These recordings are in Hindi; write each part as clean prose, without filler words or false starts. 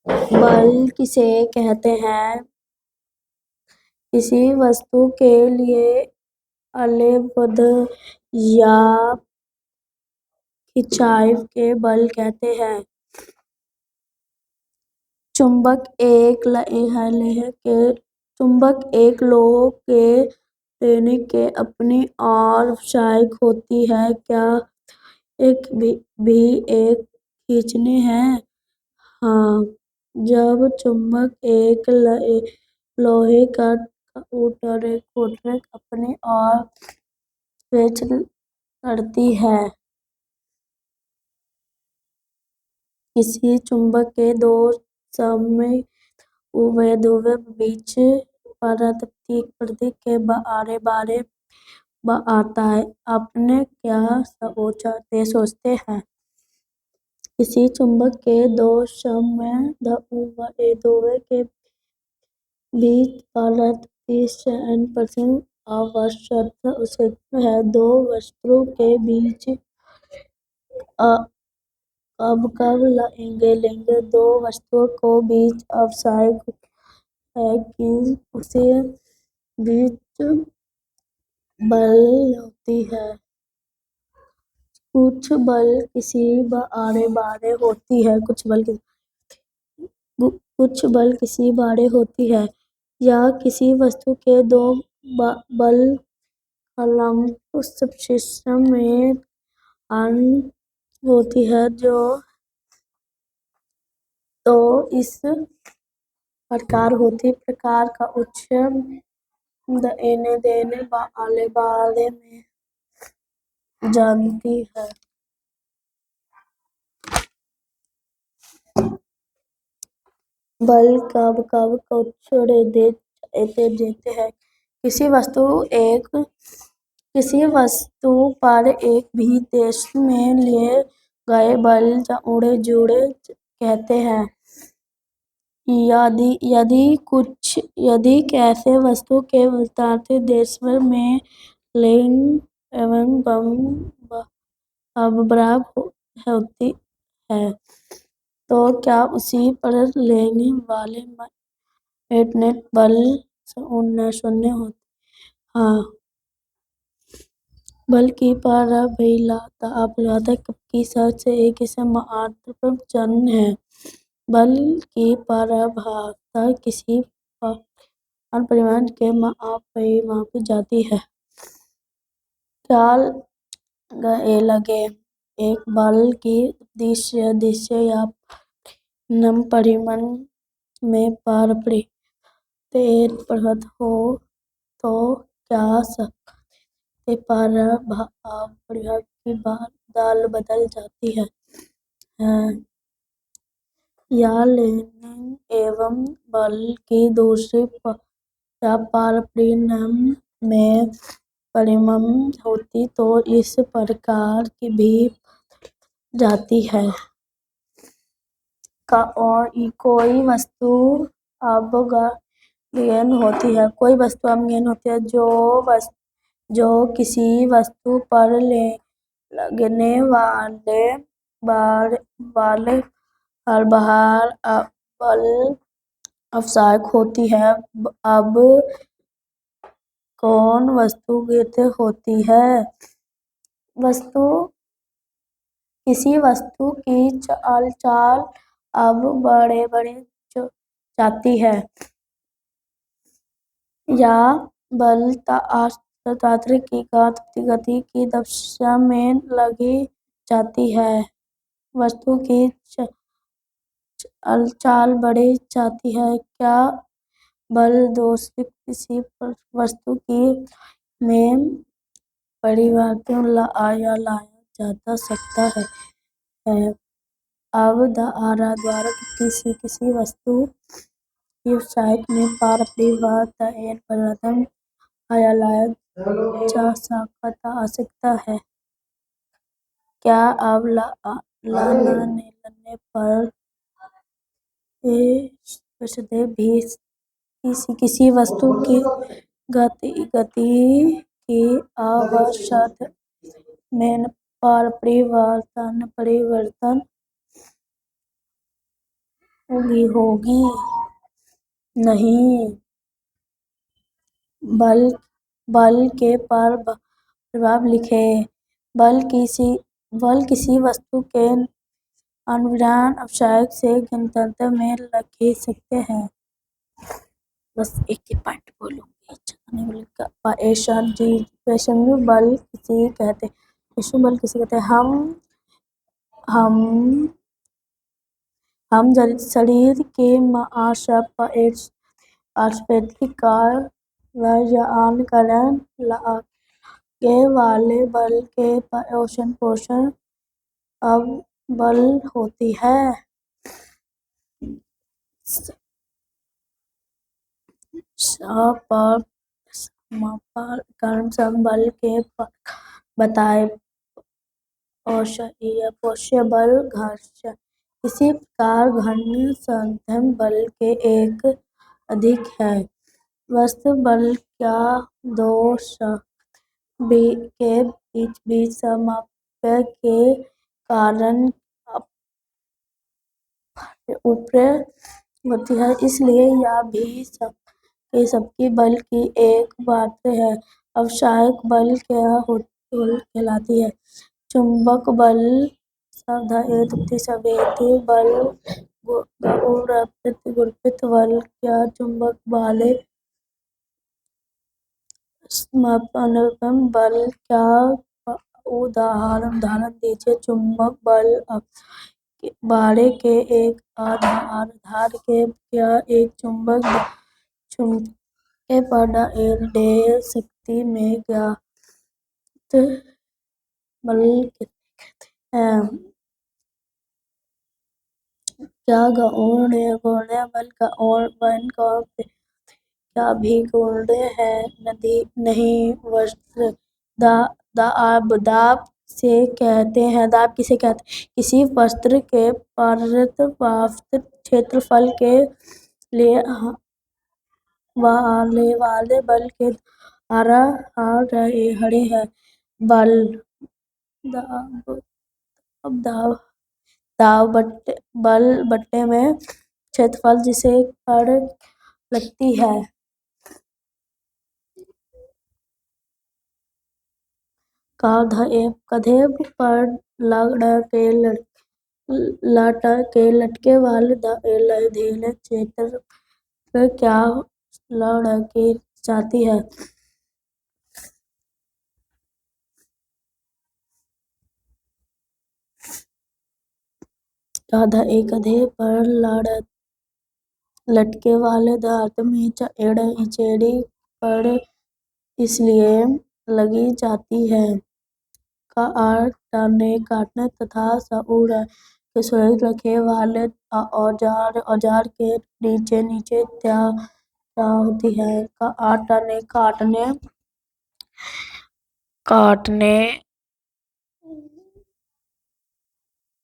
बल किसे कहते हैं? किसी वस्तु के लिए आलेबद्ध या खिंचाव के बल कहते हैं। चुंबक एक लोहे के रेने के अपनी ओर सहायक होती है। क्या एक भी एक खींचने है? हाँ, जब चुंबक एक लोहे का कोटक अपनी ओर खींच करती है। किसी चुंबक के दो समविभव ध्रुवों बीच परस्पर के बारे आता है। आपने क्या सोचते हैं? किसी चुंबक के दो समविभव ध्रुवों के बीच परस्पर आवश्यक है। दो वस्तुओं के बीच कब लेंगे दो वस्तुओं के बीच आवश्यक है कि उसके बीच बल होती है। कुछ बल किसी बारे होती है या किसी वस्तु के दो बल कॉलम सिस्टम में होती है तो इस प्रकार का उच्च देने वाले बारे में जानती है। बल कब उच्च देते हैं? किसी वस्तु पर एक भी देश में लिए गए बल उड़े जोड़े कहते हैं। यदि किसी वस्तु के विपरीत देश में लिंग एवं बराबर होती है तो क्या उसी पर लगने वाले मैग्नेटिक बल शून्य होता है? हाँ। बल की परिभाषा की सबसे एक महत्वपूर्ण है। बल की परिभाषा किसी परिमाण के मापी जाती है। क्या लगे एक बल की दिशा या परिमाण में परिवर्तन हो तो क्या सकते परिभाषा की बदल जाती है? या लेने एवं बल की दूसरी या परिमाण में परिवर्तन होती तो इस प्रकार की भी जाती है। कोई वस्तु अवगम्य होती है जो किसी वस्तु पर लगने वाले भार बल आवश्यक होती है। अब कौन वस्तुगत होती है? किसी वस्तु की चाल अब बढ़ जाती है या बल तंत्र की गति की दिशा में लगी जाती है। वस्तु की चाल बढ़ जाती है। क्या बल दूसरी किसी वस्तु की में परिवर्तन लाया जा सकता है? अब द्वारा किसी वस्तु की साइज में परिवर्तन लाया जा सकता है। क्या अब लाने पर भी किसी वस्तु की गति की अवस्था में परिवर्तन होगी नहीं। बल बल के प्रभाव लिखें। बल किसी बल किसी वस्तु के अनुनाद अवसाद से गणतंत्र में लिख सकते हैं। बस एक ही पॉइंट बोलूंगी, अच्छा नहीं बोलूंगा। ऐसा बल किसी कहते हैं, ऐसा बल किसी कहते हैं। हम शरीर के मांसपेशी कार्यान्वयन करने वाले बल के पोषण अब बल होती है। कर्म बल के बताए। पोष्य बल घर्षण किसी प्रकार घन साधन बल के एक अधिक है। वस्तु बल क्या दो के बीच समाप्य के कारण ऊपर होती है, इसलिए यह भी सबकी बल की एक मात्रा है। अवसायक बल क्या कहलाती है। चुंबक बल संवेदी बल गुरुत्व बल क्या चुंबक वाले बल क्या उदाहरण दीजिए। चुंबक बल बाड़े के एक आधार के क्या एक चुंबक चुंबक पर ढेर शक्ति में ज्ञात बल है। क्या घूर्णन बल का वर्णन क्या भी घूर्णन है नहीं। वस्त्र दाब किसे कहते हैं। किसी वस्त्र के पर्याप्त क्षेत्रफल के लिए वाले बल के द्वारा आ रहे हैं। बल दाब बल बट्टे में क्षेत्रफल जिसे पर लगती है। कंधे पर लटके वाले ढीले क्षेत्र पर क्या लटकी जाती है। कंधे पर लटके वाले दांत में एड़ी पर इसलिए लगी जाती है। काटने तथा सुरक्षित रखने वाले औजार के नीचे होती है। काटने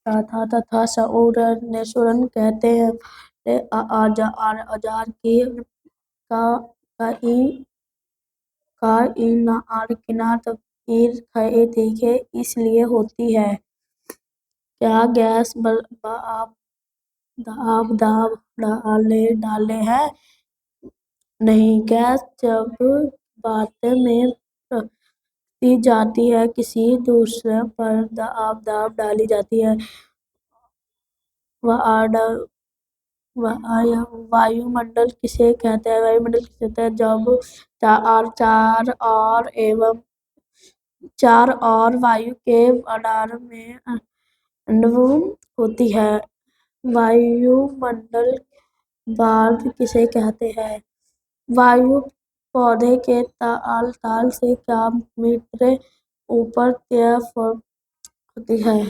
तथा सुरन कहते हैं। औजार की किनार तीखे इसलिए होती है। क्या गैस दाब डाले हैं नहीं। गैस जब बात में दी जाती है किसी दूसरे पर दाब डाली जाती है। वायुमंडल किसे कहते हैं। वायुमंडल किसे कहते हैं जब चार और वायु के आधार में होती है। वायुमंडल बाढ़ किसे कहते हैं। वायु पौधे के ताल से क्या मीटर ऊपर तय होती है।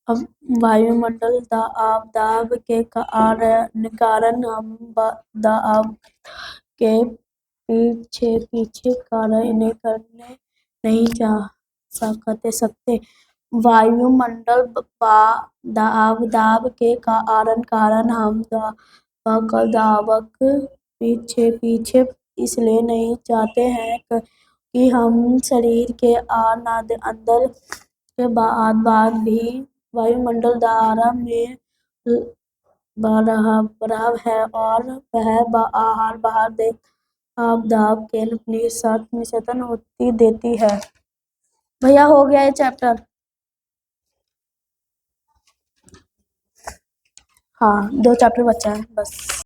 अब वायुमंडल दाब के कारण हम दाब के पीछे कार्य नहीं जा सकते। वायुमंडल दाब के कारण हम दाबक पीछे इसलिए नहीं जाते हैं कि हम शरीर के अंदर के बाद भी वायुमंडल दायरा में बराबर है और वह आहार बाहर दे आप दाब के अपने साथ निषेधन होती देती है। भैया हो गया ये चैप्टर। हाँ 2 चैप्टर बचा है बस।